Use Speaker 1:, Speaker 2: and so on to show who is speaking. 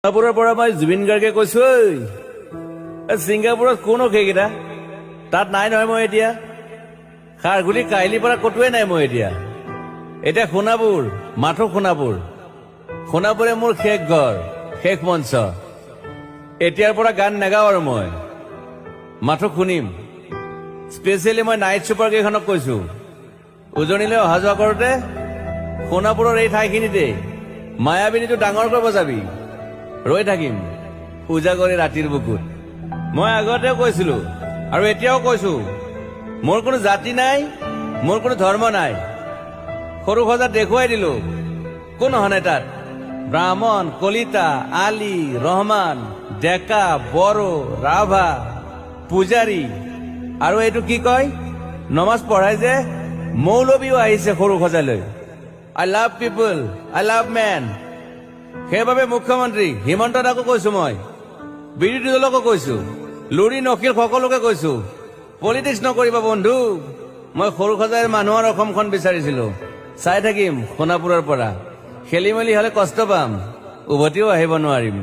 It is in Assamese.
Speaker 1: ছিংগাপুৰৰ পৰা মই জুবিন গাৰ্গে কৈছো, ছিংগাপুৰত কোন সেইকেইটা তাত নাই নহয়। মই এতিয়া খাৰঘুলি কাহিলীৰ পৰা কতোৱে নাই। মই এতিয়া সোণাপুৰ, মাথো সোণাপুৰে মোৰ শেষ ঘৰ, শেষ মঞ্চ। এতিয়াৰ পৰা গান নাগাওঁ আৰু মই মাথো শুনিম। স্পেচিয়েলি মই নাইট ছুপাৰ কেইখনক কৈছো, উজনিলৈ অহা যোৱা কৰোতে সোণাপুৰৰ এই ঠাইখিনিতে মায়াবিনীটো ডাঙৰকৈ বজাবি। ৰৈ থাকিম উজাগৰি ৰাতিৰ বুকুত। মই আগতেও কৈছিলো আৰু এতিয়াও কৈছো, মোৰ কোনো জাতি নাই, মোৰ কোনো ধৰ্ম নাই। সৰু সজাত দেখুৱাই দিলো কোন হনে তাত ব্ৰাহ্মণ, কলিতা, আলী, ৰহমান, ডেকা, বড়ো, ৰাভা, পূজাৰী আৰু এইটো কি কয় নমাজ পঢ়াই যে মৌলবীও আহিছে সৰু সজালৈ। I love people, I love man. সেইবাবে মুখ্যমন্ত্ৰী হিমন্ত দাকো কৈছো, মই বিৰোধী দলকো কৈছো, লুৰি নকিল সকলোকে কৈছো, পলিটিক্স নকৰিবা বন্ধু। মই সৰু সজাইৰ মানুহৰ অসমখন বিচাৰিছিলো। চাই থাকিম সোণাপুৰৰ পৰা। খেলি মেলি হলে কষ্ট পাম, উভতিও আহিব নোৱাৰিম।